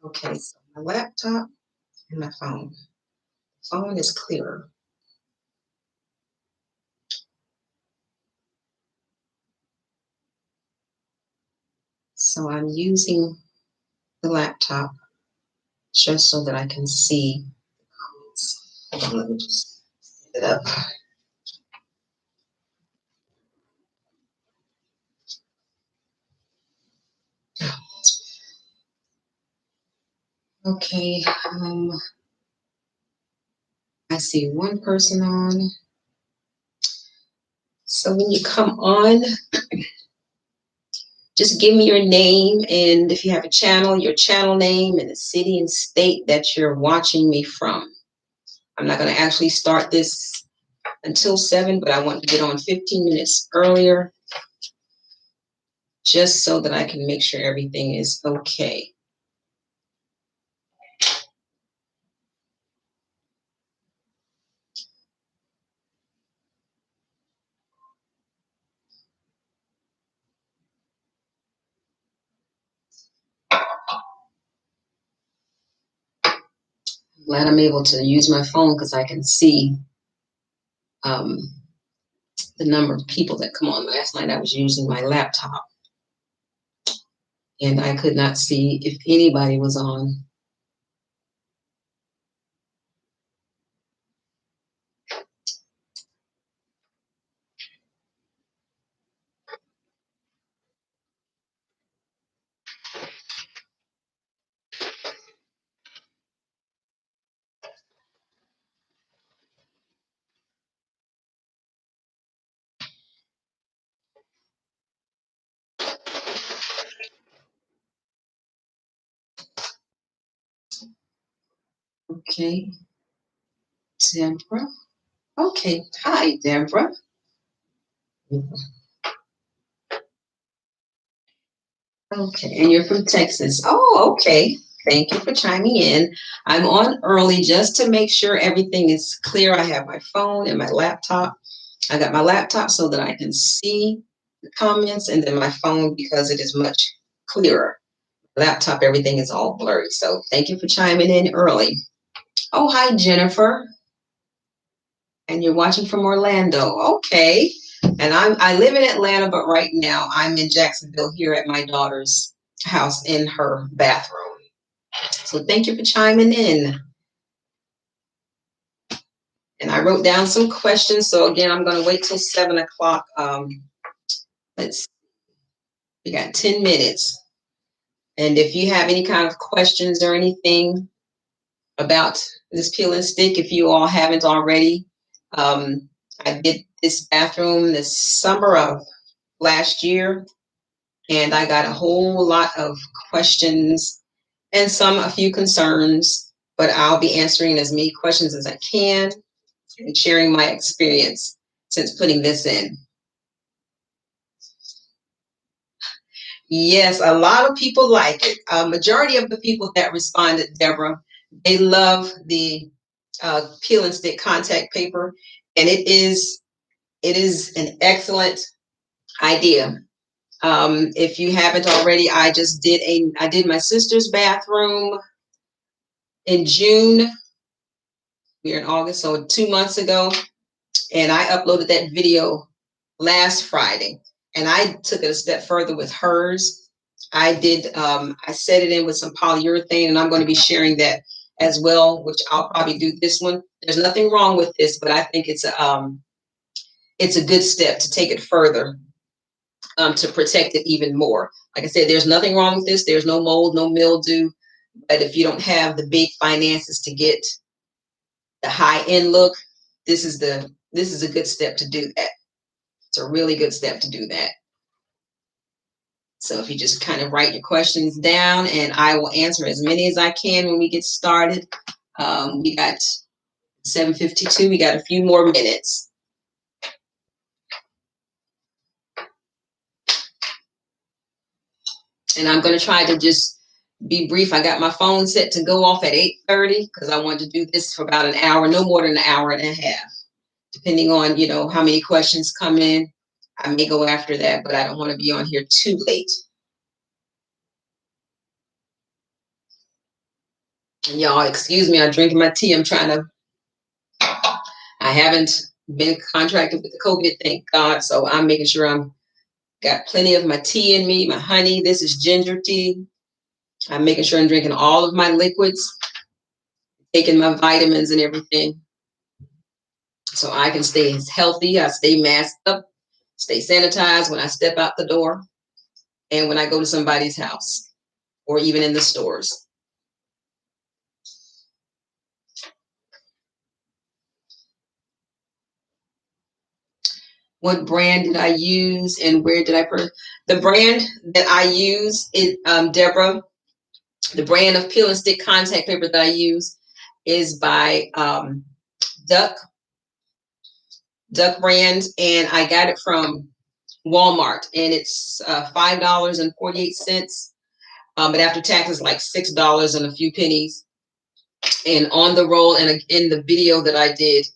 Okay, so my laptop and my phone. Phone is clearer. So I'm using the laptop just so that I can see the comments. Hold on, let me just set it up. Okay, I see one person on. So when you come on, just give me your name, and if you have a channel, your channel name and the city and state that you're watching me from. I'm not going to actually start this until 7, but I want to get on 15 minutes earlier just so that I can make sure everything is okay. Glad I'm able to use my phone because I can see the number of people that come on. Last night I was using my laptop and I could not see if anybody was on. Okay, Deborah. Okay, hi, Deborah. Okay, and you're from Texas. Oh, okay. Thank you for chiming in. I'm on early just to make sure everything is clear. I have my phone and my laptop. I got my laptop so that I can see the comments, and then my phone because it is much clearer. Laptop, everything is all blurry. So thank you for chiming in early. Oh, hi, Jennifer. And you're watching from Orlando. Okay. And I live in Atlanta, but right now I'm in Jacksonville here at my daughter's house in her bathroom. So thank you for chiming in. And I wrote down some questions. So again, I'm going to wait till 7 o'clock. We got 10 minutes. And if you have any kind of questions or anything about this peel and stick, if you all haven't already, I did this bathroom this summer of last year, and I got a whole lot of questions and a few concerns, but I'll be answering as many questions as I can and sharing my experience since putting this in. Yes, a lot of people like it. Majority of the people that responded, Deborah, they love the peel and stick contact paper, and it is an excellent idea. If you haven't already, I did my sister's bathroom in June. We're in August, so 2 months ago, and I uploaded that video last Friday, and I took it a step further with hers. I set it in with some polyurethane, and I'm going to be sharing that as well, which I'll probably do this one. There's nothing wrong with this, but I think it's a good step to take it further, to protect it even more. Like I said, there's nothing wrong with this. There's no mold, no mildew. But if you don't have the big finances to get the high end look, this is a good step to do that. It's a really good step to do that. So if you just kind of write your questions down, and I will answer as many as I can when we get started. We got 7:52. We got a few more minutes. And I'm going to try to just be brief. I got my phone set to go off at 8:30 because I wanted to do this for about an hour, no more than an hour and a half, depending on, how many questions come in. I may go after that, but I don't want to be on here too late. Y'all, excuse me, I'm drinking my tea. I haven't been contracted with the COVID, thank God. So I'm making sure I'm got plenty of my tea in me, my honey. This is ginger tea. I'm making sure I'm drinking all of my liquids, taking my vitamins and everything, so I can stay healthy. I stay masked up, stay sanitized when I step out the door and when I go to somebody's house or even in the stores. What brand did I use and where did I purchase? The brand that I use is Deborah. The brand of peel and stick contact paper that I use is by Duck brand, and I got it from Walmart, and it's $5.48. But after taxes, like $6 and a few pennies. And on the roll, and in the video that I did,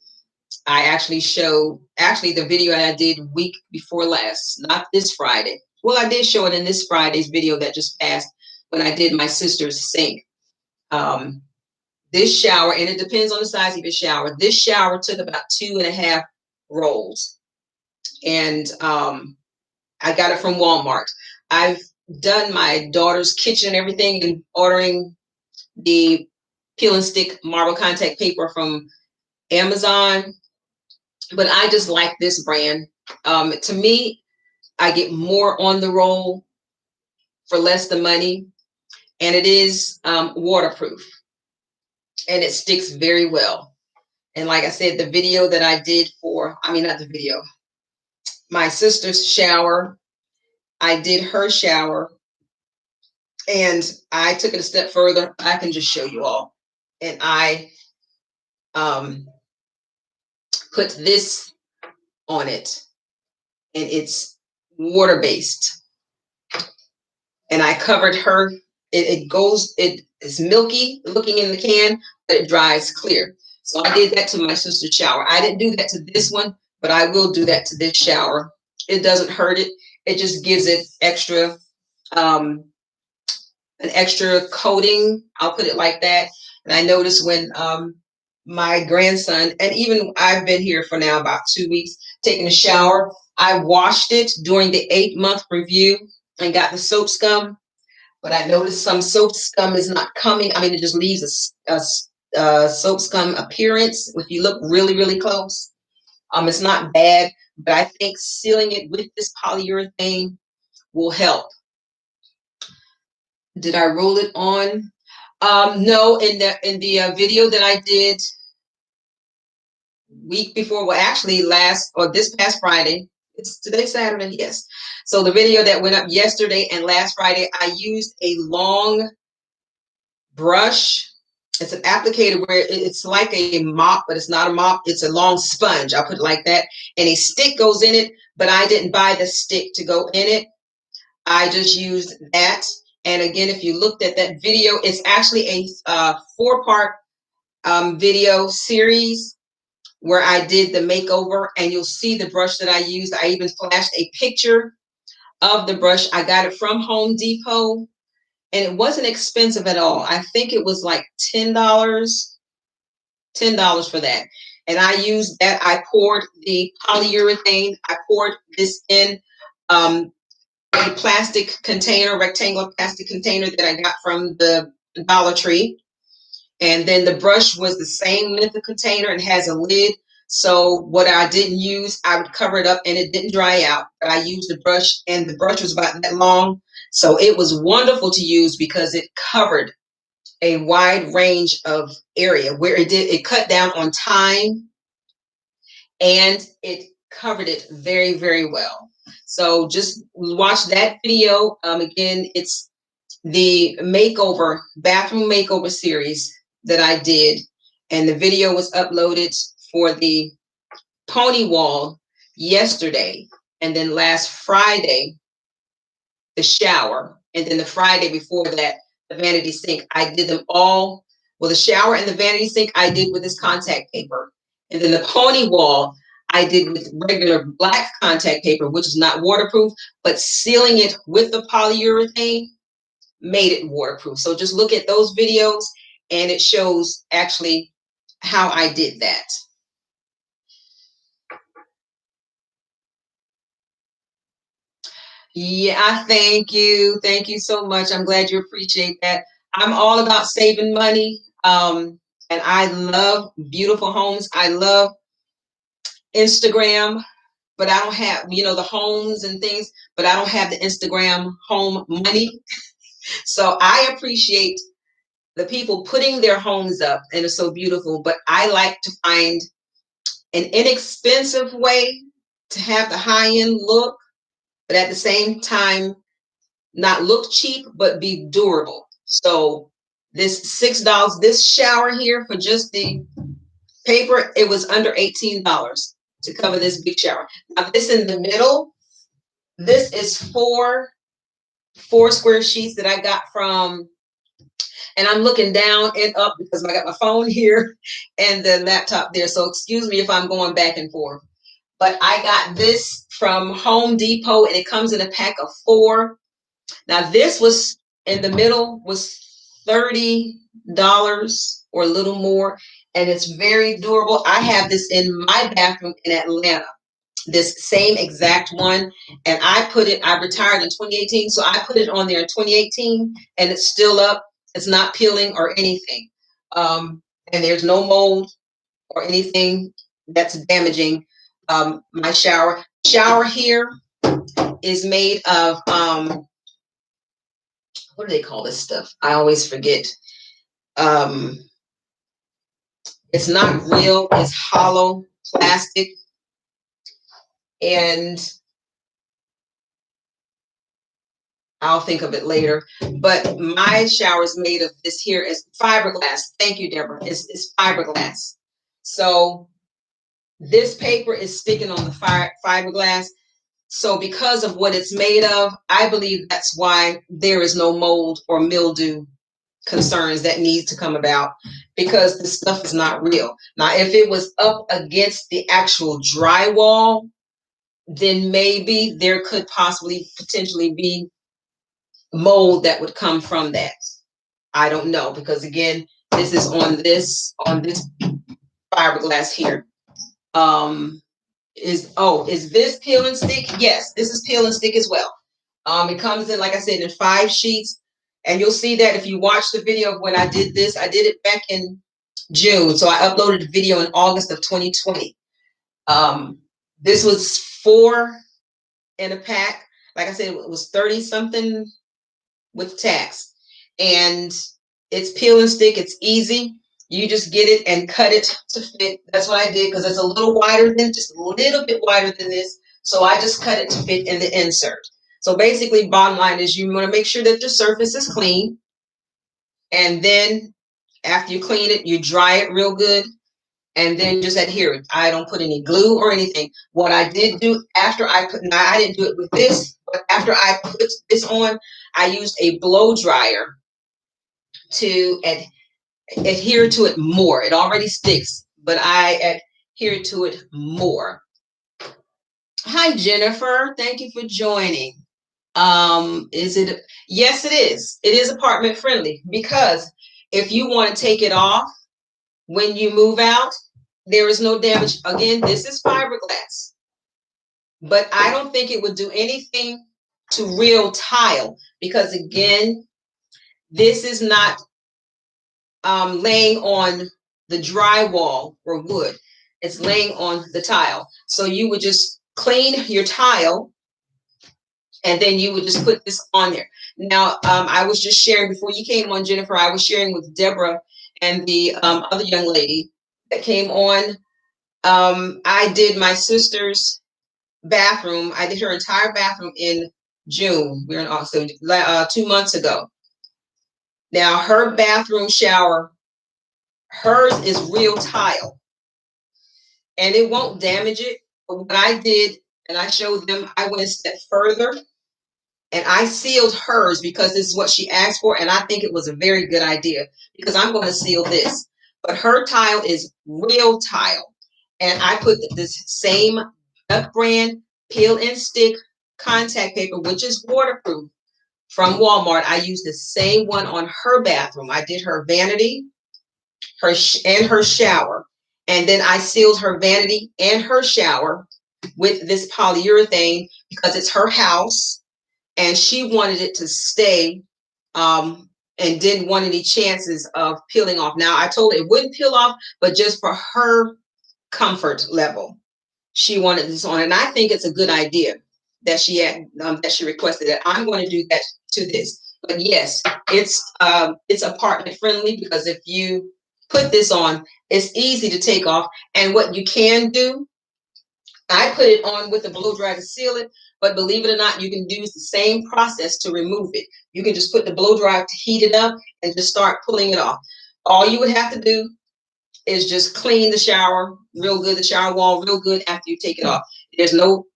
I actually the video I did week before last, not this Friday. Well, I did show it in this Friday's video that just passed when I did my sister's sink. This shower, and it depends on the size of your shower. This shower took about 2.5 rolls, and I got it from Walmart. I've done my daughter's kitchen and everything, and ordering the peel and stick marble contact paper from Amazon, but I just like this brand. To me, I get more on the roll for less the money, and it is waterproof, and it sticks very well. And like I said, the video that I did not the video, my sister's shower, I did her shower, and I took it a step further. I can just show you all. And I put this on it, and it's water-based. And I covered her. It is milky looking in the can, but it dries clear. So I did that to my sister's shower. I didn't do that to this one, but I will do that to this shower. It doesn't hurt it. It just gives it an extra coating. I'll put it like that. And I noticed when my grandson, and even I've been here for now about 2 weeks, taking a shower, I washed it during the 8-month review and got the soap scum. But I noticed some soap scum is not coming. I mean, it just leaves a soap scum appearance if you look really, really close. It's not bad, but I think sealing it with this polyurethane will help. Did I roll it on? No, in the video that I did week before, well, actually this past Friday, it's today Saturday, yes. So the video that went up yesterday and last Friday, I used a long brush. It's an applicator where it's like a mop, but it's not a mop. It's a long sponge. I'll put it like that. And a stick goes in it, but I didn't buy the stick to go in it. I just used that. And again, if you looked at that video, it's actually a 4-part video series where I did the makeover, and you'll see the brush that I used. I even flashed a picture of the brush. I got it from Home Depot, and it wasn't expensive at all. I think it was like $10 for that. And I used that. I poured the polyurethane. I poured this in a plastic container, rectangular plastic container that I got from the Dollar Tree. And then the brush was the same length of container and has a lid. So what I didn't use, I would cover it up and it didn't dry out. But I used the brush, and the brush was about that long. So it was wonderful to use because it covered a wide range of area where it cut down on time, and it covered it very, very well. So just watch that video. Again, it's the bathroom makeover series that I did, and the video was uploaded for the pony wall yesterday, and then last Friday the shower, and then the Friday before that the vanity sink. I did them all. Well, the shower and the vanity sink I did with this contact paper, and then the pony wall I did with regular black contact paper, which is not waterproof, but sealing it with the polyurethane made it waterproof. So just look at those videos, and it shows actually how I did that. Yeah, thank you. Thank you so much. I'm glad you appreciate that. I'm all about saving money. And I love beautiful homes. I love Instagram, but I don't have, the homes and things, but I don't have the Instagram home money. So I appreciate the people putting their homes up and it's so beautiful, but I like to find an inexpensive way to have the high end look, but at the same time, not look cheap, but be durable. So this $6, this shower here for just the paper, it was under $18 to cover this big shower. Now this in the middle, this is four square sheets that I got from, and I'm looking down and up because I got my phone here and the laptop there. So excuse me if I'm going back and forth. But I got this from Home Depot and it comes in a pack of 4. Now this was in the middle was $30 or a little more, and it's very durable. I have this in my bathroom in Atlanta, this same exact one, and I retired in 2018, so I put it on there in 2018, and it's still up. It's not peeling or anything, and there's no mold or anything that's damaging my shower. Shower here is made of what do they call this stuff? I always forget. Um, it's not real. It's hollow plastic, and I'll think of it later. But my shower is made of this here is fiberglass. Thank you, Deborah. It's fiberglass. So this paper is sticking on the fiberglass. So because of what it's made of, I believe that's why there is no mold or mildew concerns that need to come about, because the stuff is not real. Now, if it was up against the actual drywall, then maybe there could possibly potentially be mold that would come from that. I don't know, because again, this is on this fiberglass here. Is this peel and stick? Yes, this is peel and stick as well. It comes in, like I said, in 5 sheets, and you'll see that if you watch the video of when I did this. I did it back in June, so I uploaded the video in August of 2020. This was 4 in a pack. Like I said, it was 30 something with tax, and it's peel and stick. It's easy. You just get it and cut it to fit. That's what I did, because it's a little wider than, just a little bit wider than this. So I just cut it to fit in the insert. So basically, bottom line is you want to make sure that your surface is clean. And then after you clean it, you dry it real good. And then just adhere it. I don't put any glue or anything. What I did do after now I didn't do it with this, but after I put this on, I used a blow dryer to adhere to it more. It already sticks, but I adhere to it more. Hi, Jennifer. Thank you for joining. Is it? Yes, it is. It is apartment friendly, because if you want to take it off when you move out, there is no damage. Again, this is fiberglass, but I don't think it would do anything to real tile, because again, this is not laying on the drywall or wood. It's laying on the tile. So you would just clean your tile, and then you would just put this on there. Now, I was just sharing before you came on, Jennifer, I was sharing with Deborah and the other young lady that came on. I did my sister's bathroom. I did her entire bathroom in June. We're in August, 2 months ago. Now, her bathroom shower, hers is real tile, and it won't damage it. But what I did, and I showed them, I went a step further, and I sealed hers, because this is what she asked for, and I think it was a very good idea, because I'm going to seal this. But her tile is real tile, and I put this same Duck brand peel and stick contact paper, which is waterproof, from Walmart. I used the same one on her bathroom. I did her vanity, her shower. And then I sealed her vanity and her shower with this polyurethane because it's her house and she wanted it to stay, and didn't want any chances of peeling off. Now I told her it wouldn't peel off, but just for her comfort level, she wanted this on. And I think it's a good idea that she requested that. I'm going to do that to this. But yes, it's apartment friendly because if you put this on, it's easy to take off. And what you can do, I put it on with a blow dry to seal it, but believe it or not, you can use the same process to remove it. You can just put the blow dry to heat it up and just start pulling it off. All you would have to do is just clean the shower real good, the shower wall real good after you take it off. There's no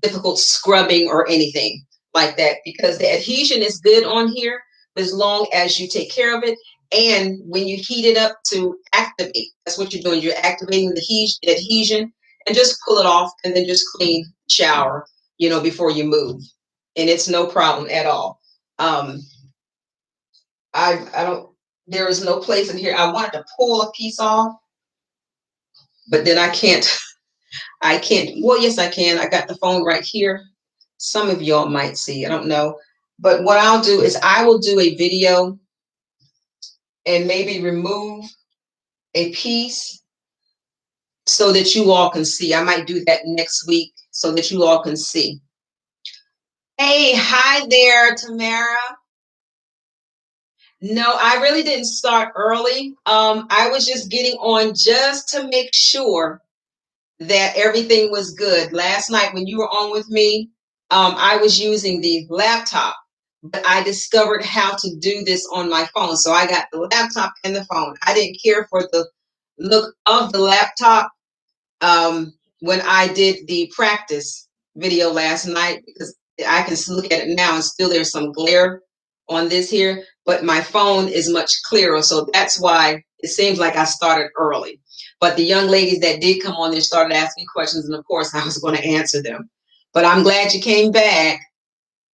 difficult scrubbing or anything like that because the adhesion is good on here as long as you take care of it. And when you heat it up to activate, that's what you're doing. You're activating the adhesion and just pull it off and then just clean the shower, before you move. And it's no problem at all. I don't, there is no place in here. I wanted to pull a piece off, but then I can't. Well, yes, I can. I got the phone right here. Some of y'all might see. I don't know. But what I'll do is I will do a video and maybe remove a piece so that you all can see. I might do that next week so that you all can see. Hey, hi there, Tamara. No, I really didn't start early. I was just getting on just to make sure that everything was good. Last night when you were on with me, I was using the laptop, but I discovered how to do this on my phone. So I got the laptop and the phone. I didn't care for the look of the laptop when I did the practice video last night because I can look at it now and still there's some glare on this here, but my phone is much clearer. So that's why it seems like I started early. But the young ladies that did come on there started asking questions, and of course I was going to answer them. But I'm glad you came back.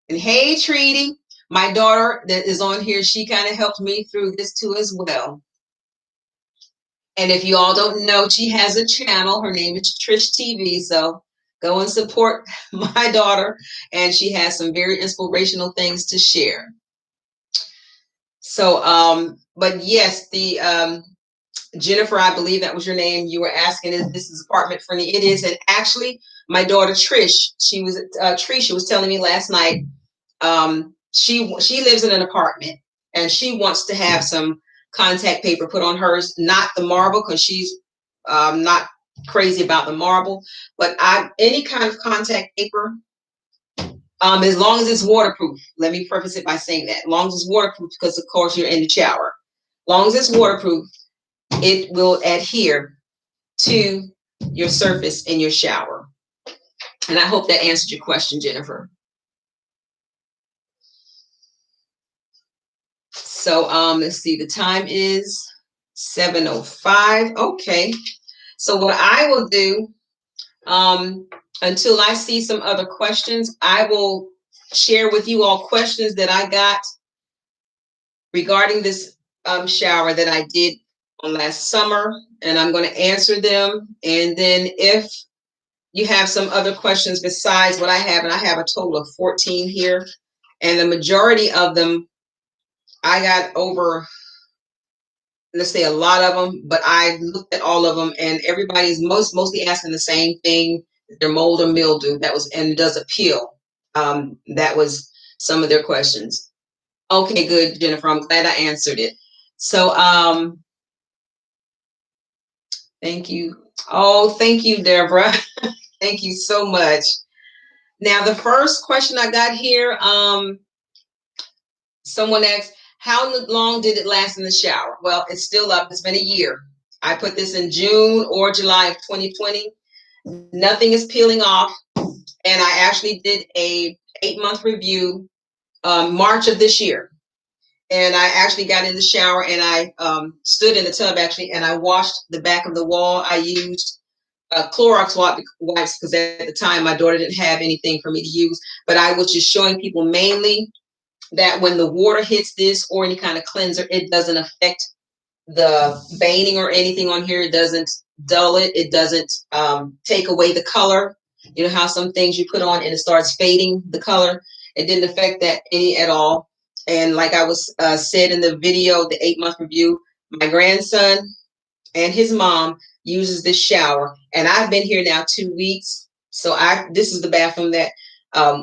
And hey, Treaty, my daughter that is on here, she kind of helped me through this too as well. And if you all don't know, she has a channel. Her name is Trish TV. So go and support my daughter. And she has some very inspirational things to share. So, but yes, the Jennifer, I believe that was your name. You were asking, is this apartment friendly? It is. And actually, my daughter Trish, Trisha was telling me last night. She lives in an apartment, and she wants to have some contact paper put on hers, not the marble, because she's not crazy about the marble, but any kind of contact paper, as long as it's waterproof. Let me preface it by saying that, as long as it's waterproof, because of course you're in the shower. As long as it's waterproof, it will adhere to your surface in your shower. And I hope that answered your question, Jennifer. So let's see, the time is 7:05. Okay. So what I will do, until I see some other questions, I will share with you all questions that I got regarding this shower that I did on last summer, and I'm going to answer them. And then if you have some other questions besides what I have, and I have a total of 14 here, and the majority of them, I got over, let's say, a lot of them, but I looked at all of them, and everybody's mostly asking the same thing: their mold or mildew. That was, and does it peel? That was some of their questions. Okay, good, Jennifer. I'm glad I answered it. So, thank you. Oh, thank you, Deborah. Thank you so much. Now, the first question I got here, someone asked, how long did it last in the shower? Well, it's still up. It's been a year. I put this in June or July of 2020. Nothing is peeling off. And I actually did a 8-month review March of this year. And I actually got in the shower and I stood in the tub actually, and I washed the back of the wall. I used Clorox wipes because at the time my daughter didn't have anything for me to use. But I was just showing people mainly that when the water hits this or any kind of cleanser, it doesn't affect the veining or anything on here. It doesn't dull it. It doesn't take away the color. You know how some things you put on and it starts fading the color. It didn't affect that any at all. And like I was said in the video, the 8-month review, my grandson and his mom uses this shower, and I've been here now 2 weeks. So this is the bathroom that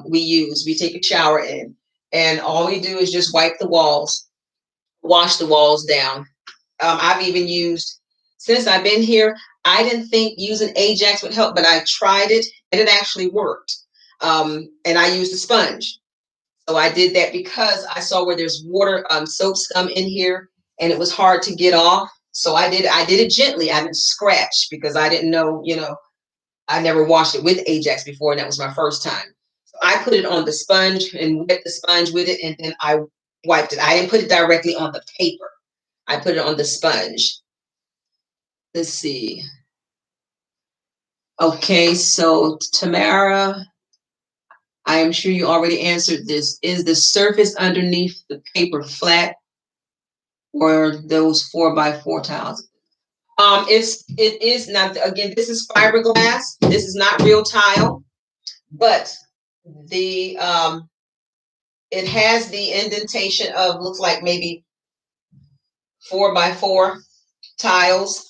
we use. We take a shower in, and all we do is just wipe the walls, wash the walls down. I've even used, since I've been here, I didn't think using Ajax would help, but I tried it and it actually worked. And I used a sponge. So I did that because I saw where there's water, soap scum in here, and it was hard to get off. So I did it gently. I didn't scratch because I didn't know, I never washed it with Ajax before, and that was my first time. So I put it on the sponge and wet the sponge with it, and then I wiped it. I didn't put it directly on the paper. I put it on the sponge. Let's see. Okay, so Tamara, I am sure you already answered this. Is the surface underneath the paper flat or those 4x4 tiles? It is not, again, this is fiberglass. This is not real tile, but the it has the indentation of, looks like maybe 4x4 tiles.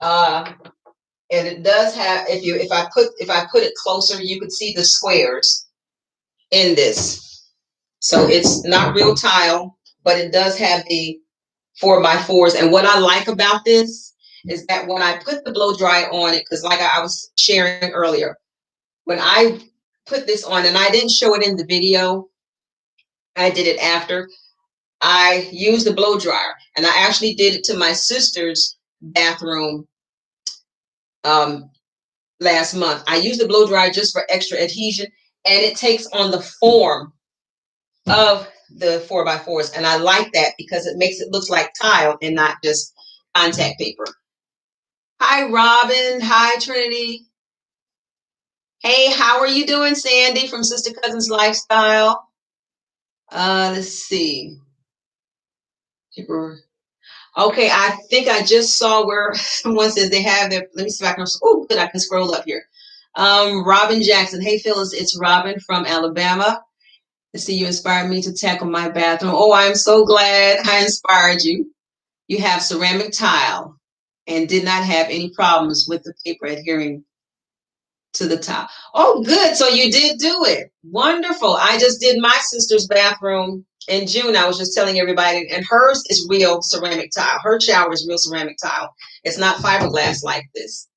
And it does have, if I put it closer, you could see the squares in this. So it's not real tile, but it does have the 4x4s. And what I like about this is that when I put the blow dry on it, because like I was sharing earlier, when I put this on, and I didn't show it in the video, I did it after, I used the blow dryer, and I actually did it to my sister's bathroom last month. I used the blow dryer just for extra adhesion, and it takes on the form of the 4x4s, and I like that because it makes it look like tile and not just contact paper. Hi, Robin. Hi, Trinity. Hey, how are you doing, Sandy from Sister Cousins Lifestyle? Let's see. Okay, I think I just saw where someone says they have their, let me see if I can, oh, good, I can scroll up here. Robin Jackson. Hey, Phyllis, it's Robin from Alabama. Let's see, you inspired me to tackle my bathroom. Oh, I'm so glad I inspired you. You have ceramic tile and did not have any problems with the paper adhering to the tile. Oh, good. So you did do it. Wonderful. I just did my sister's bathroom in June. I was just telling everybody, and hers is real ceramic tile. Her shower is real ceramic tile. It's not fiberglass like this.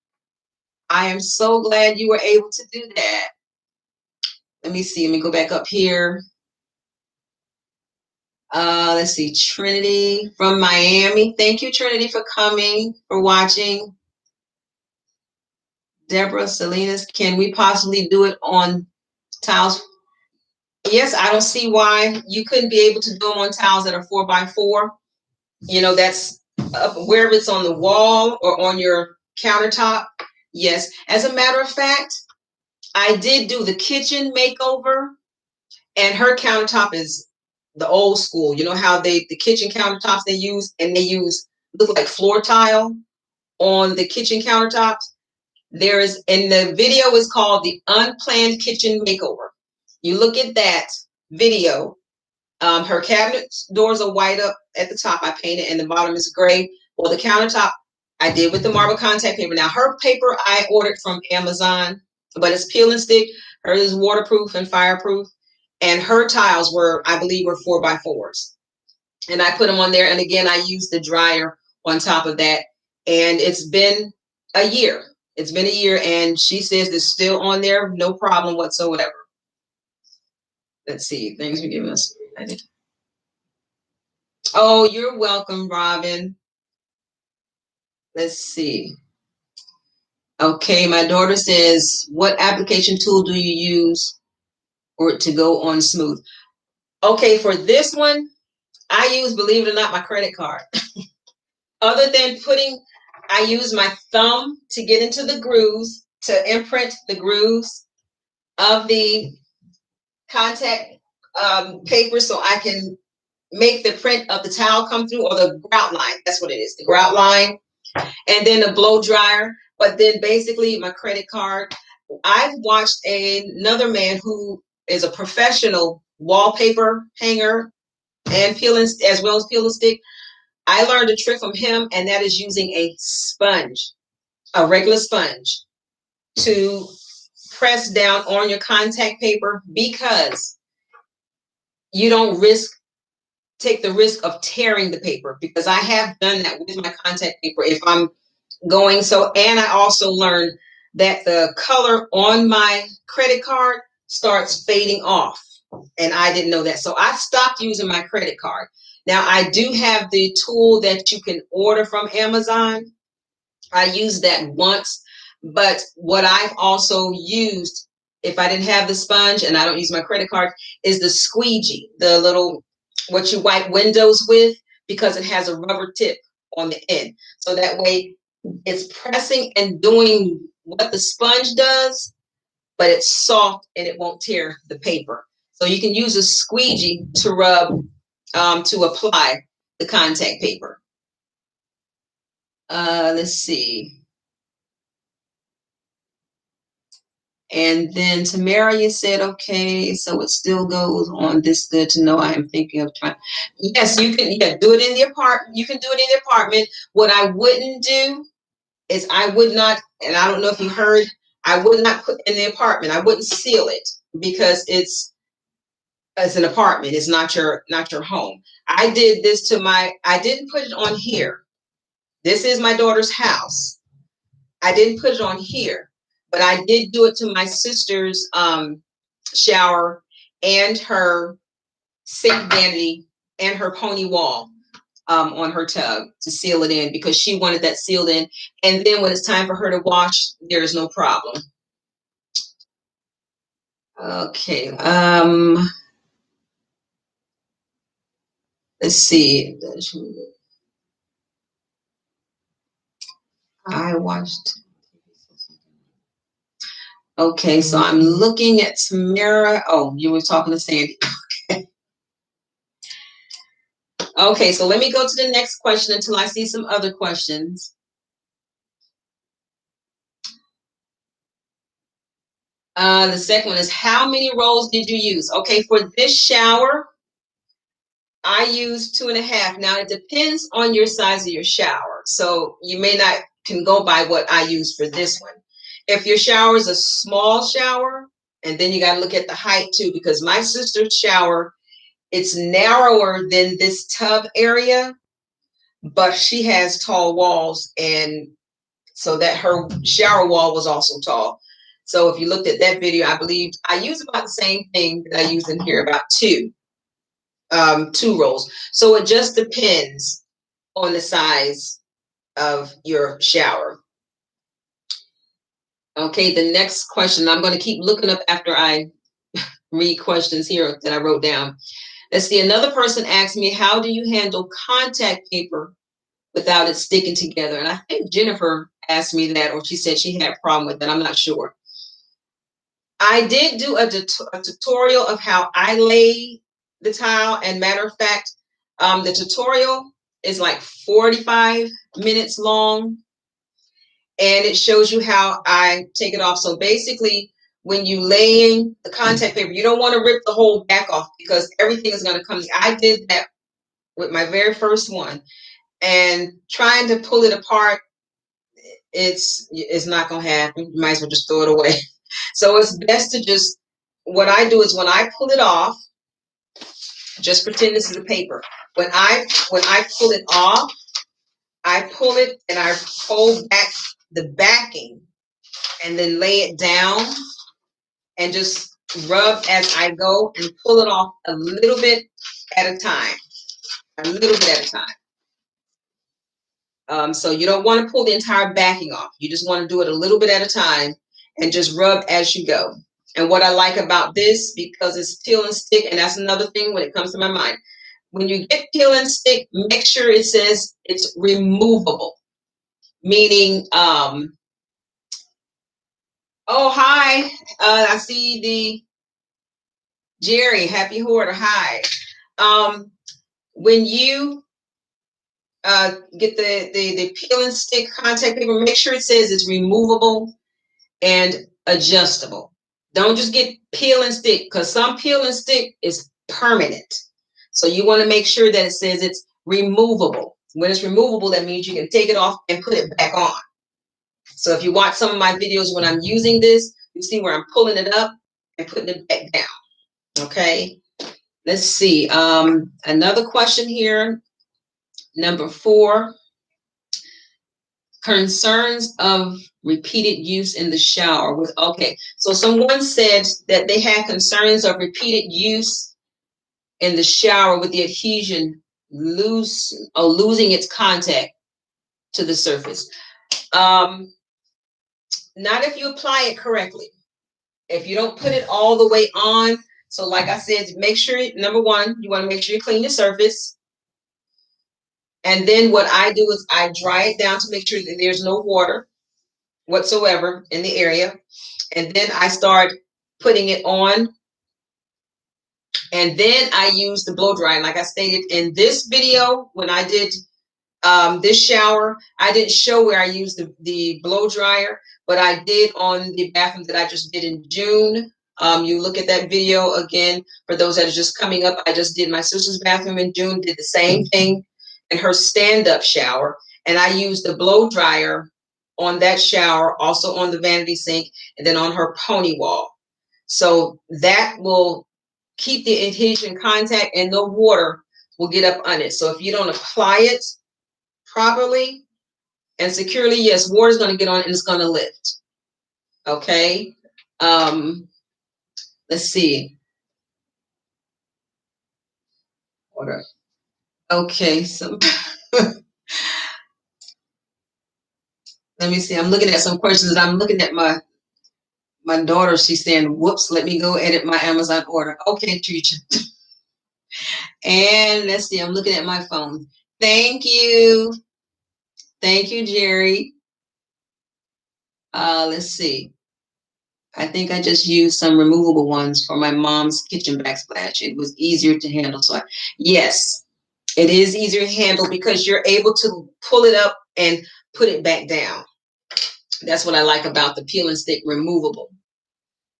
I am so glad you were able to do that. Let me see. Let me go back up here. Let's see. Trinity from Miami. Thank you, Trinity, for coming, for watching. Deborah Salinas, can we possibly do it on tiles? Yes, I don't see why you couldn't be able to do them on tiles that are 4x4. That's wherever it's on the wall or on your countertop. Yes. As a matter of fact, I did do the kitchen makeover, and her countertop is the old school. You know how the kitchen countertops they use look like floor tile on the kitchen countertops. There is, in the video is called the Unplanned Kitchen Makeover. You look at that video. Her cabinet doors are white up at the top. I painted, and the bottom is gray. Well, the countertop I did with the marble contact paper. Now, her paper I ordered from Amazon, but it's peel and stick. Hers is waterproof and fireproof. And her tiles I believe, were 4x4s. And I put them on there. And again, I used the dryer on top of that. And it's been a year. It's been a year, and she says it's still on there, no problem whatsoever. Let's see. Thanks for giving us. Oh, you're welcome, Robin. Let's see. Okay, my daughter says, what application tool do you use for it to go on smooth? Okay, for this one, I use, believe it or not, my credit card. Other than I use my thumb to get into the grooves, to imprint the grooves of the contact paper so I can make the print of the towel come through, or the grout line. That's what it is, the grout line. And then a blow dryer. But then basically my credit card. I've watched another man who is a professional wallpaper hanger and peeling, as well as peel and stick. I learned a trick from him, and that is using a sponge, a regular sponge, to press down on your contact paper, because you don't take the risk of tearing the paper, because I have done that with my contact paper if I'm going. So, and I also learned that the color on my credit card starts fading off, and I didn't know that. So I stopped using my credit card. Now I do have the tool that you can order from Amazon. I used that once, but what I've also used, if I didn't have the sponge and I don't use my credit card, is the squeegee, the little, what you wipe windows with, because it has a rubber tip on the end. So that way it's pressing and doing what the sponge does, but it's soft and it won't tear the paper. So you can use a squeegee to rub, to apply the contact paper. Let's see. And then Tamara, you said, okay, so it still goes on. This good to know. I am thinking of trying. Yes, you can. Yeah, do it in the apartment. You can do it in the apartment. What I wouldn't do is I would not, and I don't know if you heard, I would not put in the apartment. I wouldn't seal it, because it's an apartment. It's not your home. I did this to I didn't put it on here. This is my daughter's house. I didn't put it on here, but I did do it to my sister's shower, and her sink vanity, and her pony wall, on her tub, to seal it in, because she wanted that sealed in. And then when it's time for her to wash, there is no problem. Okay. Let's see. I watched. Okay, so I'm looking at Tamara. Oh, you were talking to Sandy. Okay, so let me go to the next question until I see some other questions. The second one is, how many rolls did you use? Okay, for this shower, I used 2.5. Now it depends on your size of your shower. So you may not can go by what I use for this one. If your shower is a small shower, and then you got to look at the height too, because my sister's shower, it's narrower than this tub area, but she has tall walls, and so that her shower wall was also tall. So if you looked at that video, I believe I use about the same thing that I use in here, about two rolls. So it just depends on the size of your shower. Okay, the next question, I'm going to keep looking up after I read questions here that I wrote down. Let's see, another person asked me, how do you handle contact paper without it sticking together? And I think Jennifer asked me that, or she said she had a problem with that. I'm not sure. I did do a tutorial of how I lay the tile, and matter of fact, the tutorial is like 45 minutes long, and it shows you how I take it off. So basically, when you laying the contact paper, you don't want to rip the whole back off, because everything is going to come. I did that with my very first one, and trying to pull it apart, it's not going to happen. You might as well just throw it away. So it's best to just, what I do is when I pull it off, just pretend this is a paper. When I pull it off, I pull it and I hold back the backing, and then lay it down and just rub as I go, and pull it off a little bit at a time. A little bit at a time. So you don't want to pull the entire backing off. You just want to do it a little bit at a time, and just rub as you go. And what I like about this, because it's peel and stick, and that's another thing when it comes to my mind. When you get peel and stick, make sure it says it's removable. Meaning, oh, hi. I see the Jerry, happy hoarder. Hi. when you get the peel and stick contact paper, make sure it says it's removable and adjustable. Don't just get peel and stick, because some peel and stick is permanent. So you want to make sure that it says it's removable. When it's removable, that means you can take it off and put it back on. So if you watch some of my videos when I'm using this, you see where I'm pulling it up and putting it back down. Okay. Let's see. Another question here. Number 4. Concerns of repeated use in the shower. Okay, so someone said that they had concerns of repeated use in the shower with the adhesion losing its contact to the surface. Not if you apply it correctly. If you don't put it all the way on. So like I said, make sure, number 1, you want to make sure you clean your surface. And then what I do is I dry it down to make sure that there's no water whatsoever in the area. And then I start putting it on. And then I use the blow dryer. Like I stated in this video, when I did this shower, I didn't show where I used the blow dryer, but I did on the bathroom that I just did in June. You look at that video again. For those that are just coming up, I just did my sister's bathroom in June, did the same thing in her stand-up shower. And I used the blow dryer on that shower, also on the vanity sink, and then on her pony wall. So that will keep the adhesion contact and no water will get up on it. So if you don't apply it properly and securely, yes, water is going to get on it and it's going to lift. Okay. Let's see. Water. Okay. So let me see. I'm looking at some questions. I'm looking at my daughter. She's saying, whoops, let me go edit my Amazon order. Okay, Tricia. And let's see. I'm looking at my phone. Thank you. Thank you, Jerry. Let's see. I think I just used some removable ones for my mom's kitchen backsplash. It was easier to handle. So yes, it is easier to handle because you're able to pull it up and put it back down. That's what I like about the peel and stick removable.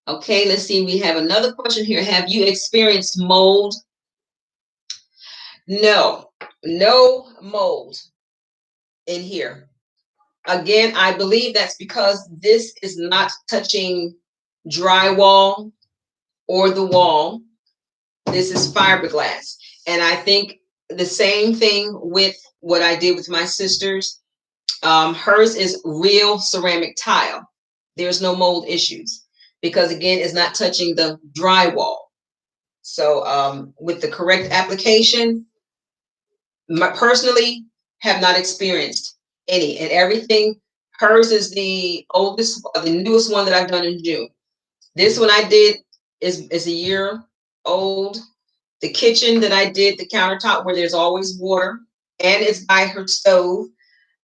Okay, let's see. We have another question here. Have you experienced mold? No, no mold in here. Again, I believe that's because this is not touching drywall or the wall. This is fiberglass. And I think the same thing with what I did with my sister's. Hers is real ceramic tile. There's no mold issues because, again, it's not touching the drywall. So with the correct application, personally have not experienced any. And everything, hers is the oldest, the newest one that I've done in June. This one I did is a year old. The kitchen that I did, the countertop where there's always water, and it's by her stove.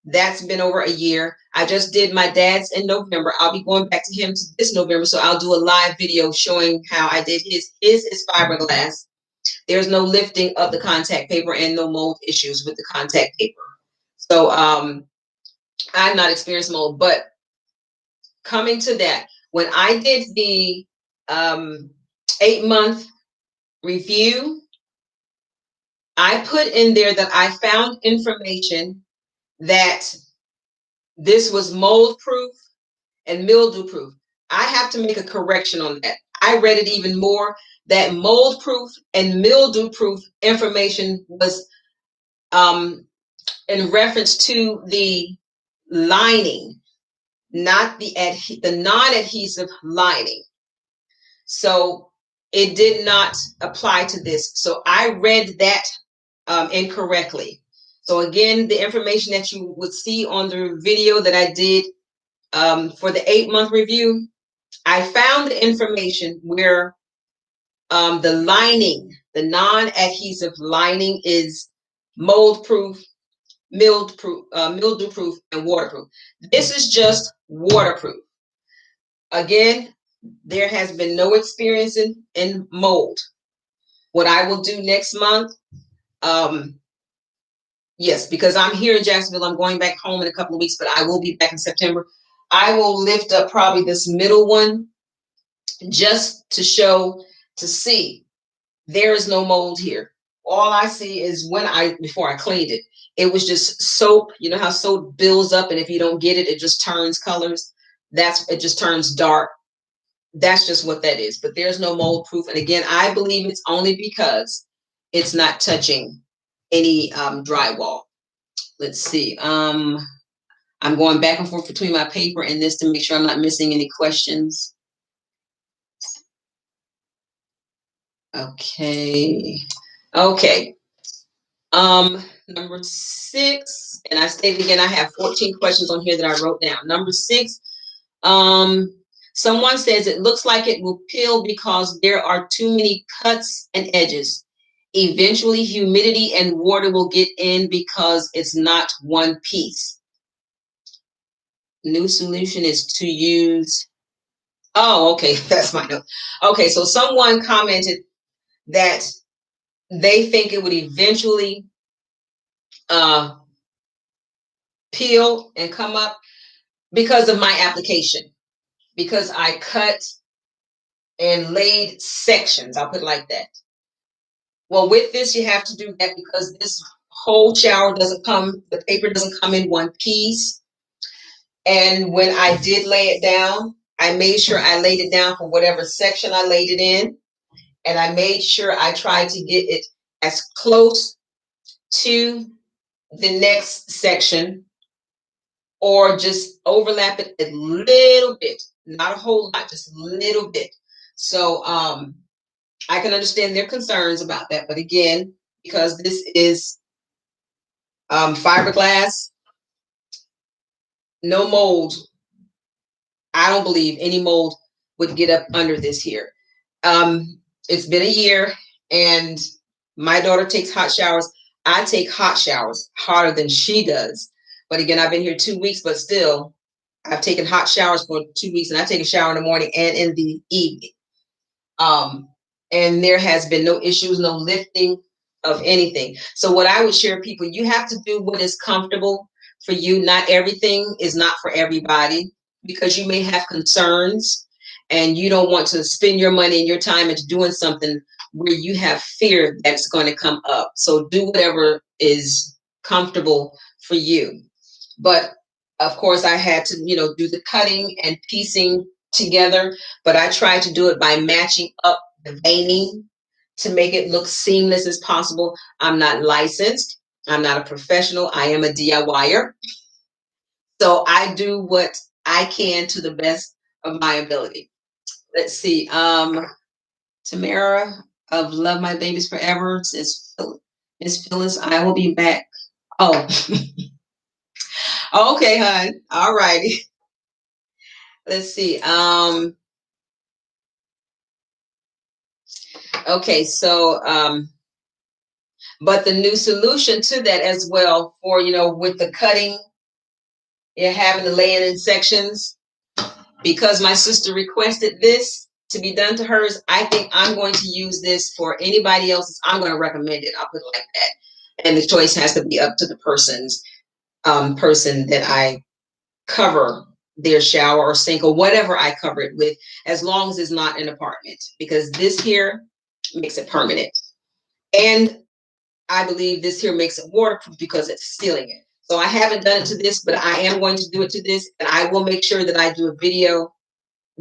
That's been over a year. I just did my dad's in November. I'll be going back to him this November, so I'll do a live video showing how I did his. His is fiberglass. There's no lifting of the contact paper and no mold issues with the contact paper. So I've not experienced mold, but coming to that, when I did the 8-month review, I put in there that I found information that this was mold proof and mildew proof. I have to make a correction on that. I read it even more. That mold proof and mildew proof information was in reference to the lining, not the non-adhesive lining. So it did not apply to this. So I read that incorrectly. So again, the information that you would see on the video that I did for the 8-month review, I found the information where the lining, the non-adhesive lining, is mold proof, mildew proof, and waterproof. This is just waterproof. Again, there has been no experience in mold. What I will do next month, Yes, because I'm here in Jacksonville. I'm going back home in a couple of weeks, but I will be back in September. I will lift up probably this middle one just to show, to see there is no mold here. All I see is before I cleaned it, it was just soap. You know how soap builds up, and if you don't get it, it just turns colors. It just turns dark. That's just what that is. But there's no mold proof. And again, I believe it's only because it's not touching any drywall. Let's see. I'm going back and forth between my paper and this to make sure I'm not missing any questions. Okay. Okay. Number 6, and I stated again, I have 14 questions on here that I wrote down. Number 6, someone says it looks like it will peel because there are too many cuts and edges. Eventually, humidity and water will get in because it's not one piece. New solution is to use. Oh, okay, that's my note. Okay, so someone commented that they think it would eventually uh, peel and come up because of my application, because I cut and laid sections. I'll put it like that. Well, with this, you have to do that because this whole shower the paper doesn't come in one piece. And when I did lay it down, I made sure I laid it down for whatever section I laid it in. And I made sure I tried to get it as close to the next section or just overlap it a little bit, not a whole lot, just a little bit. So I can understand their concerns about that. But again, because this is fiberglass, no mold. I don't believe any mold would get up under this here. It's been a year and my daughter takes hot showers. I take hot showers harder than she does. But again, I've been here 2 weeks, but still, I've taken hot showers for 2 weeks, and I take a shower in the morning and in the evening. And there has been no issues, no lifting of anything. So what I would share, people, you have to do what is comfortable for you. Not everything is not for everybody because you may have concerns and you don't want to spend your money and your time into doing something where you have fear that's going to come up. So do whatever is comfortable for you. But of course, I had to, do the cutting and piecing together, but I tried to do it by matching up the veining to make it look seamless as possible. I'm not licensed. I'm not a professional. I am a DIYer. So I do what I can to the best of my ability. Let's see. Tamara of Love My Babies Forever says, Miss Phyllis, I will be back. Oh, okay, hon. All righty. Let's see. Okay, so but the new solution to that as well for, with the cutting, you're having to lay it in sections, because my sister requested this to be done to hers, I think I'm going to use this for anybody else's. I'm going to recommend it. I'll put it like that. And the choice has to be up to the person that I cover their shower or sink or whatever I cover it with, as long as it's not an apartment, because this here makes it permanent. And I believe this here makes it waterproof because it's sealing it. So I haven't done it to this, but I am going to do it to this. And I will make sure that I do a video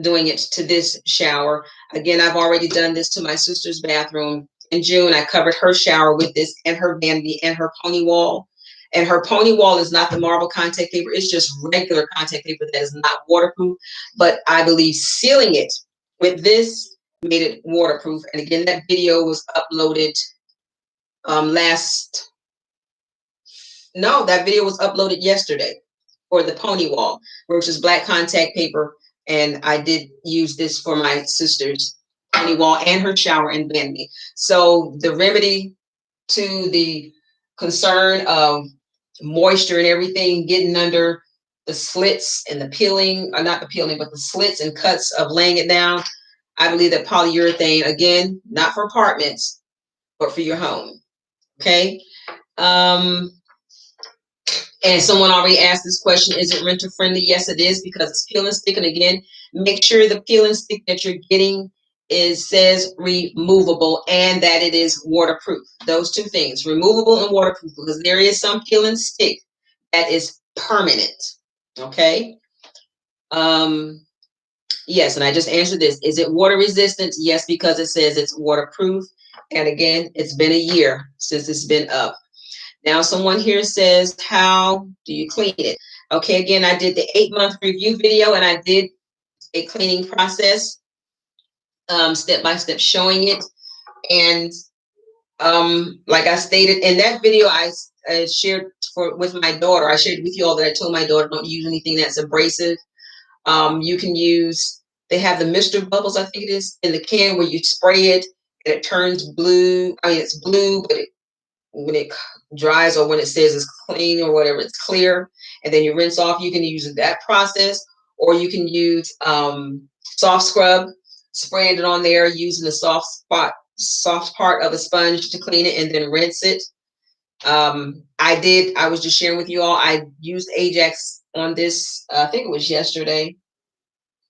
doing it to this shower. Again, I've already done this to my sister's bathroom. In June, I covered her shower with this and her vanity and her pony wall. And her pony wall is not the marble contact paper. It's just regular contact paper that is not waterproof. But I believe sealing it with this made it waterproof. And again, that video was uploaded that video was uploaded yesterday for the pony wall, which is black contact paper. And I did use this for my sister's pony wall and her shower and vanity. So the remedy to the concern of moisture and everything getting under the slits and the peeling, or not the peeling, but the slits and cuts of laying it down, I believe that polyurethane, again, not for apartments, but for your home. Okay. Um, and someone already asked this question: is it renter friendly? Yes, it is, because it's peel and stick. And again, make sure the peel and stick that you're getting says removable and that it is waterproof. Those two things, removable and waterproof, because there is some peel and stick that is permanent. Okay. Um, yes, and I just answered this. Is it water resistant? Yes, because it says it's waterproof. And again, it's been a year since it's been up. Now, someone here says, how do you clean it? Okay, again, I did the 8-month review video and I did a cleaning process, step by step, showing it. And like I stated in that video, I shared with my daughter. I shared with you all that I told my daughter, don't use anything that's abrasive. You can use, they have the Mr. Bubbles, I think it is, in the can where you spray it and it turns blue. I mean, it's blue, but when it dries or when it says it's clean or whatever, it's clear. And then you rinse off. You can use that process, or you can use soft scrub, spraying it on there, using the soft part of a sponge to clean it, and then rinse it. I was just sharing with you all, I used Ajax on this, I think it was yesterday.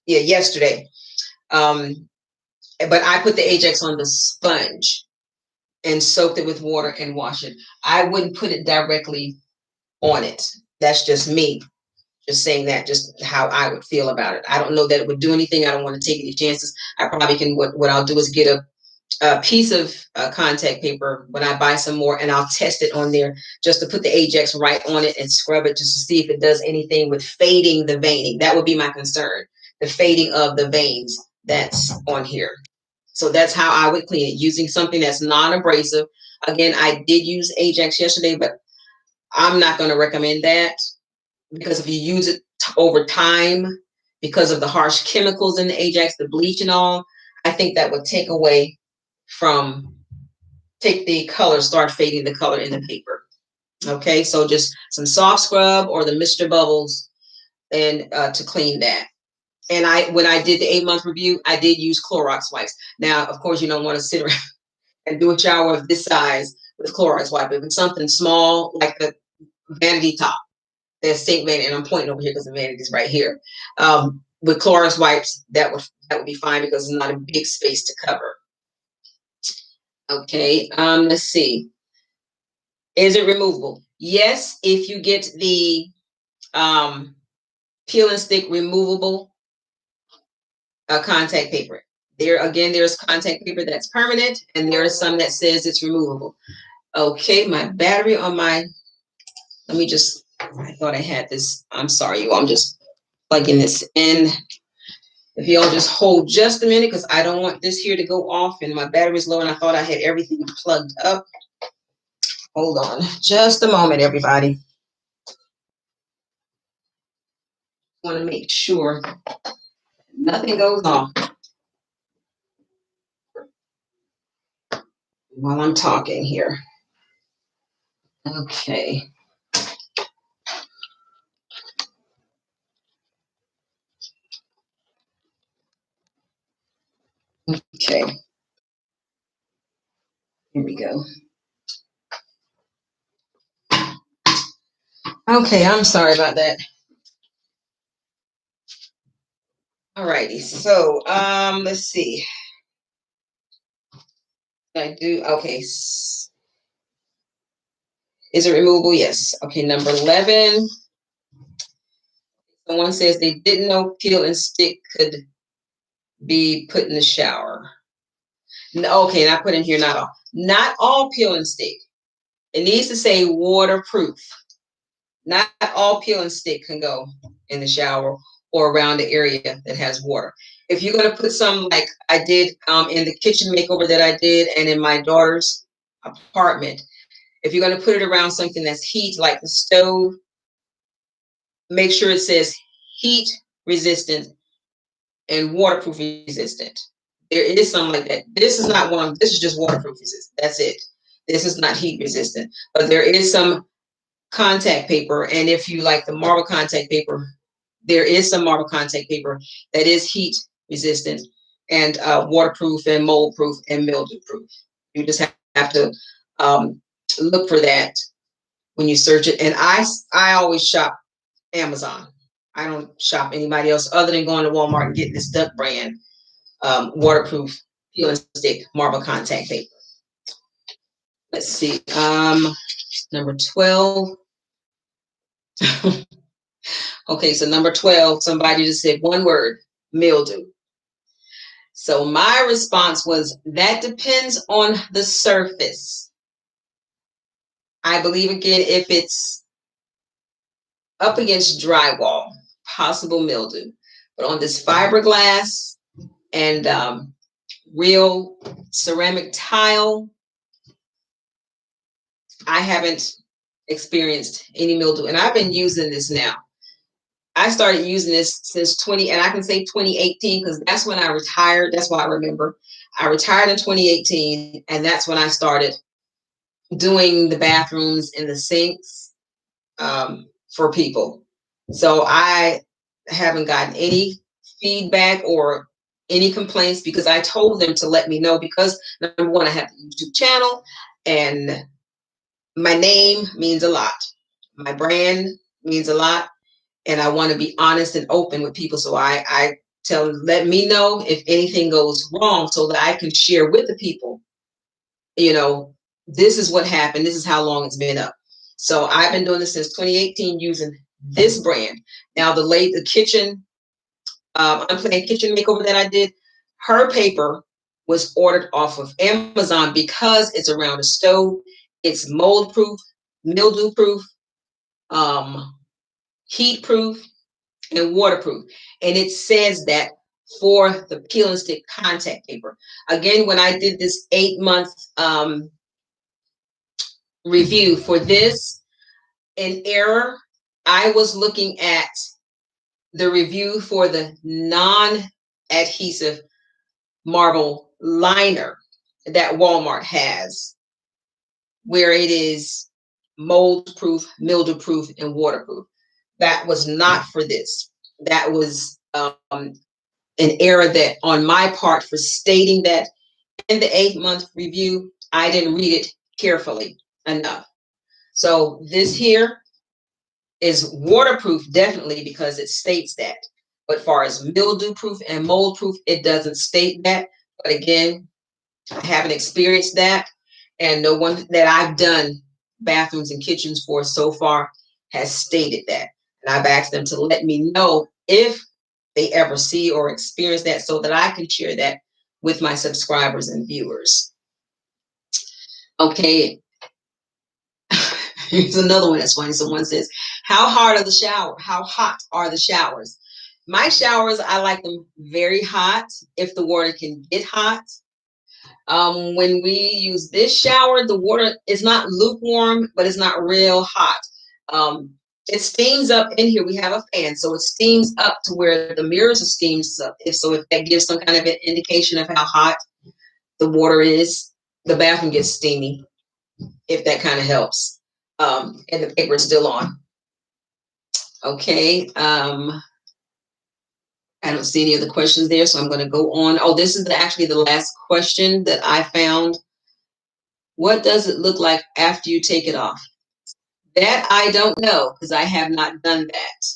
Yeah, yesterday. But I put the Ajax on the sponge and soaked it with water and washed it. I wouldn't put it directly on it. That's just me. Just saying that, just how I would feel about it. I don't know that it would do anything. I don't want to take any chances. I probably can, what I'll do is get a piece of contact paper when I buy some more, and I'll test it on there just to put the Ajax right on it and scrub it just to see if it does anything with fading the veining. That would be my concern, the fading of the veins that's on here. So that's how I would clean it, using something that's non-abrasive. Again, I did use Ajax yesterday, but I'm not going to recommend that, because if you use it over time, because of the harsh chemicals in the Ajax, the bleach and all, I think that would take the color, start fading the color in the paper. Okay, so just some soft scrub or the Mr. Bubbles and to clean that. And when I did the 8-month review, I did use Clorox wipes. Now, of course, you don't want to sit around and do a shower of this size with Clorox wipe. If it's something small, like the vanity top, there's sink vanity, and I'm pointing over here because the vanity is right here. With Clorox wipes, that would be fine because it's not a big space to cover. Okay, let's see. Is it removable? Yes, if you get the peel and stick removable contact paper. There's contact paper that's permanent, and there is some that says it's removable. Okay, my battery on my, I thought I had this. I'm sorry, you all. I'm just plugging this in. If y'all just hold just a minute, because I don't want this here to go off and my battery's low and I thought I had everything plugged up. Hold on just a moment, everybody. I want to make sure nothing goes off while I'm talking here. Okay. Okay. Here we go. Okay, I'm sorry about that. All righty. So, let's see. Okay. Is it removable? Yes. Okay, number 11. Someone says they didn't know peel and stick could be put in the shower. No, okay, and I put in here not all peel and stick. It needs to say waterproof. Not all peel and stick can go in the shower or around the area that has water. If you're going to put some, like I did in the kitchen makeover that I did and in my daughter's apartment, if you're going to put it around something that's heat, like the stove, make sure it says heat resistant and waterproof resistant. There is something like that. This is not one. This is just waterproof resistant. That's it. This is not heat resistant. But there is some contact paper, and if you like the marble contact paper, there is some marble contact paper that is heat resistant and waterproof and mold proof and mildew proof. You just have to look for that when you search it. And I always shop Amazon. I don't shop anybody else other than going to Walmart and getting this Duck brand waterproof peel and stick marble contact paper. Let's see. Number 12. Okay, so number 12, somebody just said one word, mildew. So my response was, that depends on the surface. I believe, again, if it's up against drywall, possible mildew. But on this fiberglass and real ceramic tile, I haven't experienced any mildew. And I've been using this now. I started using this since and I can say 2018 because that's when I retired. That's why I remember. I retired in 2018, and that's when I started doing the bathrooms and the sinks for people. So I haven't gotten any feedback or any complaints because I told them to let me know because, number one, I have a YouTube channel and my name means a lot. My brand means a lot. And I want to be honest and open with people. So I tell them, let me know if anything goes wrong so that I can share with the people, this is what happened. This is how long it's been up. So I've been doing this since 2018 using this brand. Now the kitchen, Unplanned Kitchen Makeover that I did, her paper was ordered off of Amazon because it's around a stove. It's mold proof, mildew proof, heat proof, and waterproof. And it says that for the peel and stick contact paper. Again, when I did this 8-month review for this, in error, I was looking at the review for the non-adhesive marble liner that Walmart has, where it is mold proof, mildew proof, and waterproof. That was not for this. That was an error that on my part for stating that in the 8-month review, I didn't read it carefully enough. So this here is waterproof, definitely, because it states that. But far as mildew proof and mold proof, it doesn't state that. But again, I haven't experienced that. And no one that I've done bathrooms and kitchens for so far has stated that. And I've asked them to let me know if they ever see or experience that so that I can share that with my subscribers and viewers. Okay. Here's another one that's funny. Someone says, how hot are the showers? My showers, I like them very hot if the water can get hot. When we use this shower, the water is not lukewarm, but it's not real hot. It steams up in here. We have a fan, so it steams up to where the mirrors are steamed up. If that gives some kind of an indication of how hot the water is, the bathroom gets steamy, if that kind of helps. And the paper is still on. Okay. I don't see any other questions there, so I'm going to go on. Oh, this is actually the last question that I found. What does it look like after you take it off? That I don't know because I have not done that.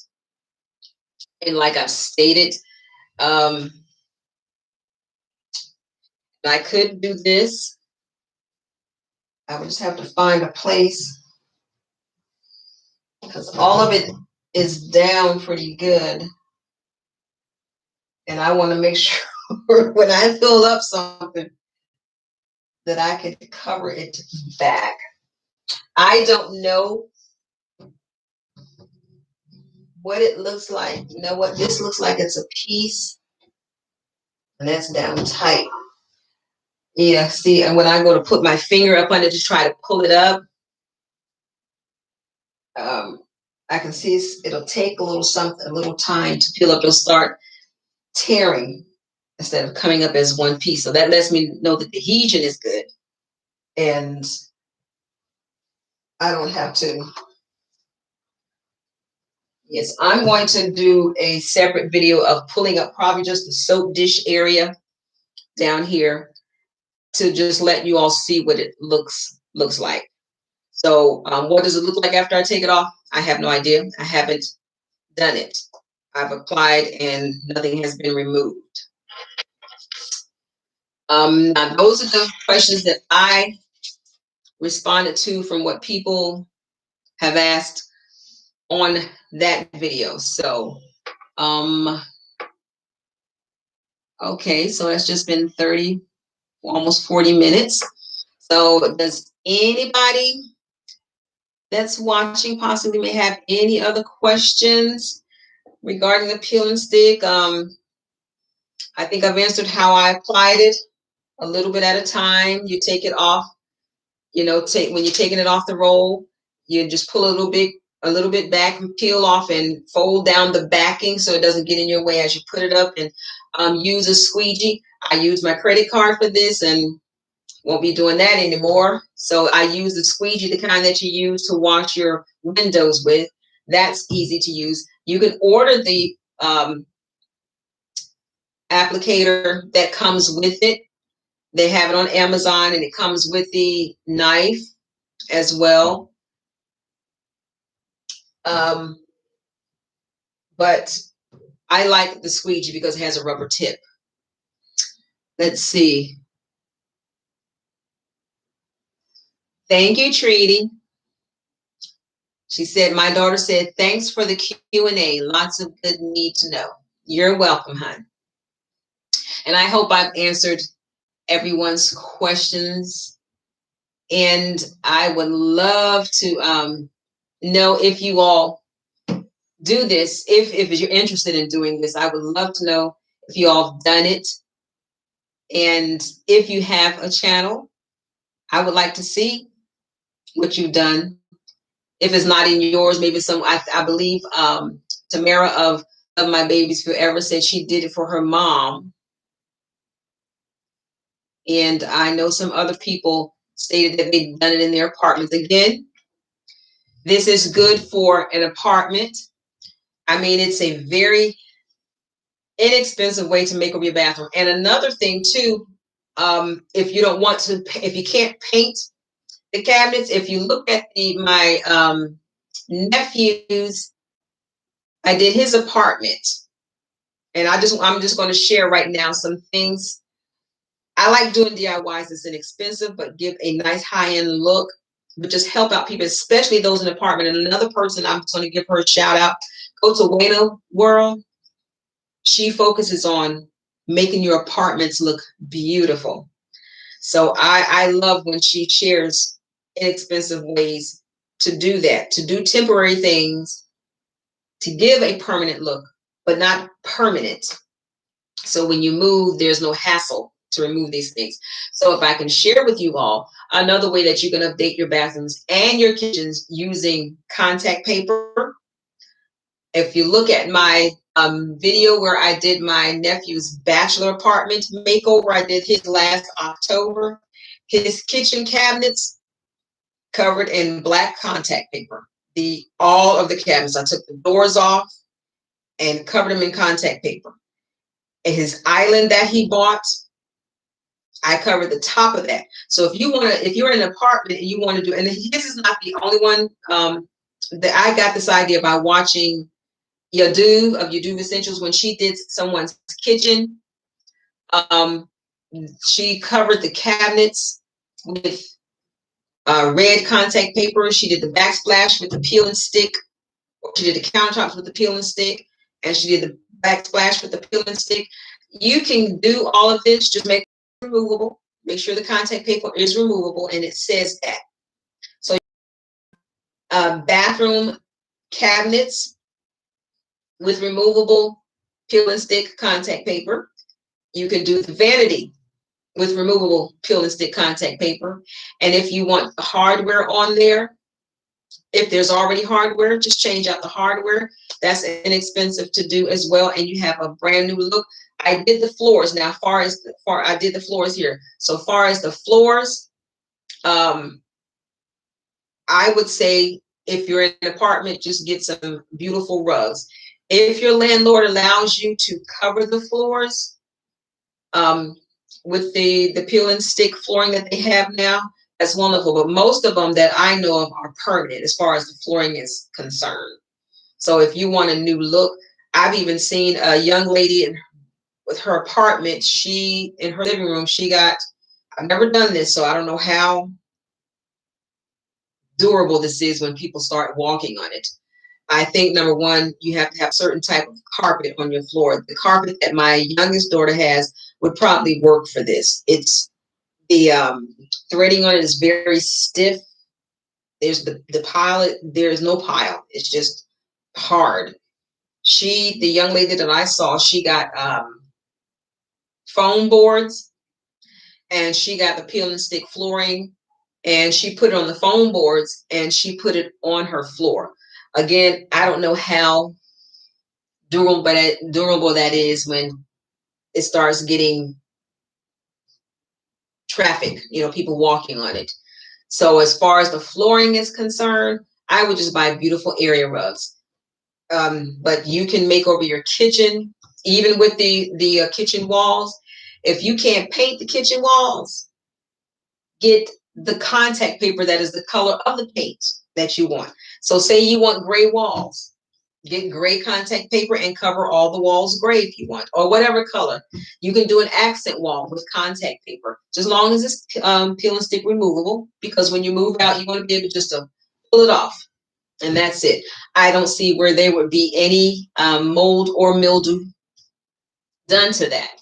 And like I've stated, I could do this. I would just have to find a place because all of it is down pretty good. And I want to make sure when I fill up something that I can cover it back. I don't know what it looks like. You know what? This looks like it's a piece. And that's down tight. Yeah, see, and when I go to put my finger up on it to try to pull it up, I can see it'll take a little time to peel up. It'll start tearing instead of coming up as one piece. So that lets me know that the adhesion is good. And I don't have to. Yes, I'm going to do a separate video of pulling up probably just the soap dish area down here to just let you all see what it looks like. So what does it look like after I take it off? I have no idea. I haven't done it. I've applied and nothing has been removed. Now those are the questions that I responded to from what people have asked on that video. So, okay, so that's just been 30, almost 40 minutes. So does anybody that's watching possibly may have any other questions regarding the peel and stick? I think I've answered how I applied it a little bit at a time. You take it off, when you're taking it off the roll, you just pull a little bit back and peel off and fold down the backing so it doesn't get in your way as you put it up, and use a squeegee. I use my credit card for this and won't be doing that anymore. So I use the squeegee, the kind that you use to wash your windows with. That's easy to use. You can order the applicator that comes with it. They have it on Amazon and it comes with the knife as well. But I like the squeegee because it has a rubber tip. Let's see. Thank you, Treaty. She said, my daughter said, thanks for the Q&A. Lots of good need to know. You're welcome, hon. And I hope I've answered everyone's questions. And I would love to know if you all do this. If you're interested in doing this, I would love to know if you all have done it. And if you have a channel, I would like to see what you've done. If it's not in yours, maybe I believe Tamara of My Babies Forever said she did it for her mom. And I know some other people stated that they've done it in their apartments. Again, this is good for an apartment. I mean, it's a very inexpensive way to make over your bathroom. And another thing too, if you can't paint the cabinets, if you look at my nephew's, I did his apartment, and I'm just going to share right now some things. I like doing DIYs. It's inexpensive, but give a nice high-end look, but just help out people, especially those in the apartment. And another person, I'm going to give her a shout out. Go to Wayno World. She focuses on making your apartments look beautiful. So I love when she shares inexpensive ways to do that, to do temporary things, to give a permanent look, but not permanent. So when you move, there's no hassle to remove these things. So if I can share with you all another way that you can update your bathrooms and your kitchens using contact paper. If you look at my video where I did my nephew's bachelor apartment makeover, I did his last October. His kitchen cabinets covered in black contact paper. All of the cabinets, I took the doors off and covered them in contact paper. And his island that he bought, I covered the top of that. So if you're in an apartment and you want to do, and this is not the only one that I got this idea by watching Yadu of Yadu Essentials when she did someone's kitchen. She covered the cabinets with red contact paper. She did the backsplash with the peel and stick. She did the countertops with the peel and stick, and she did the backsplash with the peel and stick. You can do all of this. Just make it removable. Make sure the contact paper is removable, and it says that. So, bathroom cabinets with removable peel and stick contact paper. You can do the vanity with removable peel and stick contact paper. And if you want the hardware on there, if there's already hardware, just change out the hardware. That's inexpensive to do as well. And you have a brand new look. I did the floors. Now, I did the floors here. So far as the floors, I would say if you're in an apartment, just get some beautiful rugs. If your landlord allows you to cover the floors with the peel and stick flooring that they have now, That's wonderful. But most of them that I know of are permanent as far as the flooring is concerned. So if you want a new look, I've even seen a young lady with her apartment. She, in her living room, she got, I've never done this, so I don't know how durable this is when people start walking on it. I think number one, you have to have a certain type of carpet on your floor. The carpet that my youngest daughter has would probably work for this. It's the threading on it is very stiff. There's the pile. There is no pile. It's just hard. The young lady that I saw, she got foam boards, and she got the peel and stick flooring, and she put it on the foam boards, and she put it on her floor. Again, I don't know how durable that is when it starts getting traffic, people walking on it. So as far as the flooring is concerned, I would just buy beautiful area rugs. But you can make over your kitchen, even with the kitchen walls. If you can't paint the kitchen walls, get the contact paper that is the color of the paint that you want. So say you want gray walls, get gray contact paper and cover all the walls gray if you want, or whatever color. You can do an accent wall with contact paper, just as long as it's peel and stick removable, because when you move out, you want to be able just to pull it off. And that's it. I don't see where there would be any mold or mildew done to that.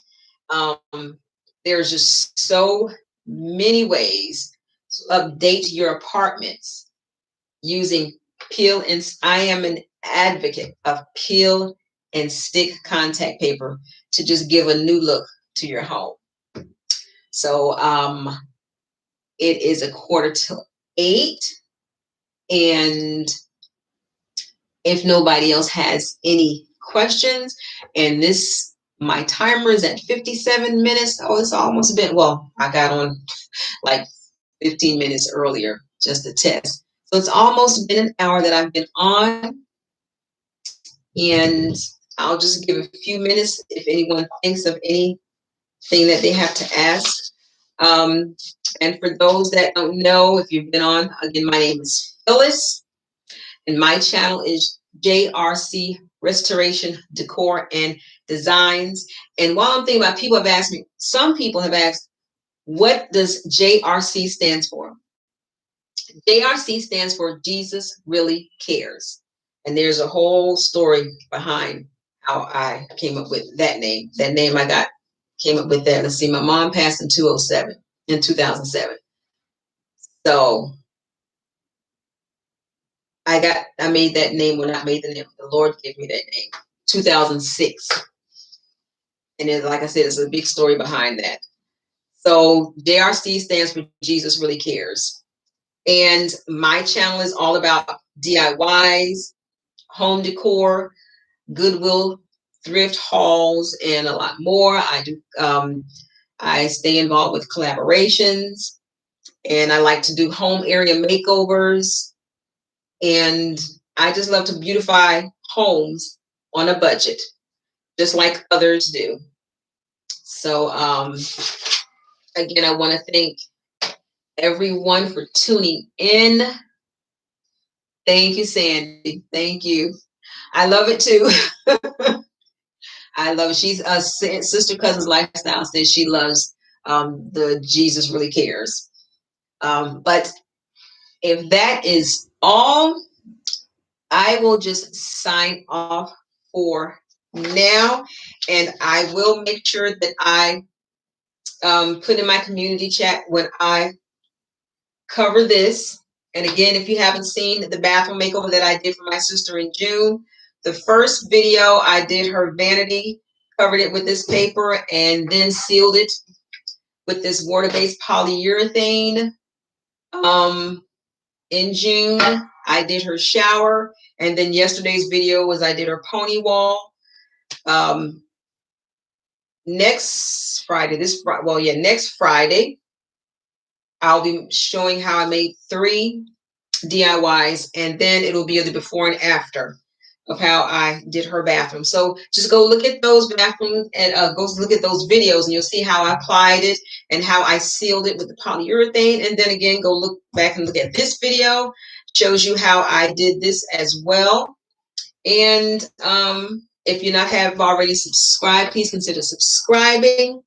There's just so many ways to update your apartments using peel and I am an advocate of peel and stick contact paper to just give a new look to your home. So it is 7:45, and if nobody else has any questions, and my timer is at 57 minutes. Oh, it's almost been, well, I got on like 15 minutes earlier just to test. So it's almost been an hour that I've been on, and I'll just give a few minutes if anyone thinks of anything that they have to ask. And for those that don't know, if you've been on, again, my name is Phyllis, and my channel is JRC Restoration Decor and Designs. And while I'm thinking about, people have asked me, some people have asked, what does JRC stands for? JRC stands for Jesus Really Cares. And there's a whole story behind how I came up with that name. That name came up with that. Let's see, my mom passed in 2007. So I made that name when I made the name. The Lord gave me that name, 2006. And then, like I said, there's a big story behind that. So JRC stands for Jesus Really Cares. And my channel is all about DIYs, home decor, Goodwill, thrift hauls, and a lot more. I stay involved with collaborations, and I like to do home area makeovers. And I just love to beautify homes on a budget, just like others do. So again, I want to thank everyone for tuning in. Thank you, Sandy. Thank you. I love it too. I love it. She's a Sister Cousin's Lifestyle says she loves the Jesus Really Cares. But if that is all, I will just sign off for now, and I will make sure that I put in my community chat when I cover this. And again, if you haven't seen the bathroom makeover that I did for my sister in June, the first video I did her vanity, covered it with this paper, and then sealed it with this water-based polyurethane. In June, I did her shower, and then yesterday's video was I did her pony wall. Next Friday, next Friday, I'll be showing how I made 3 DIYs, and then it'll be the before and after. of how I did her bathroom. So just go look at those bathrooms and go look at those videos, and you'll see how I applied it and how I sealed it with the polyurethane. And then again, go look back and look at this video. Shows you how I did this as well. And if you not have already subscribed, please consider subscribing.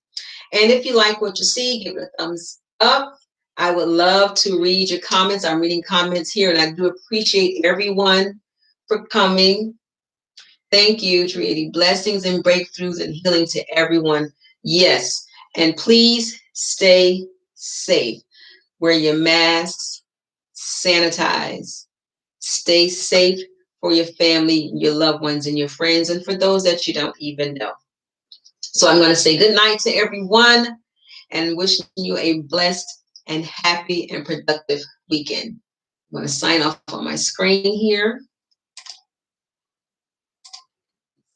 And if you like what you see, give it a thumbs up. I would love to read your comments. I'm reading comments here, and I do appreciate everyone for coming. Thank you, creating blessings and breakthroughs and healing to everyone. Yes. And please stay safe. Wear your masks, sanitize, stay safe for your family, your loved ones, and your friends, and for those that you don't even know. So I'm going to say good night to everyone and wishing you a blessed and happy and productive weekend. I'm going to sign off on my screen here.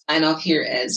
Sign off here as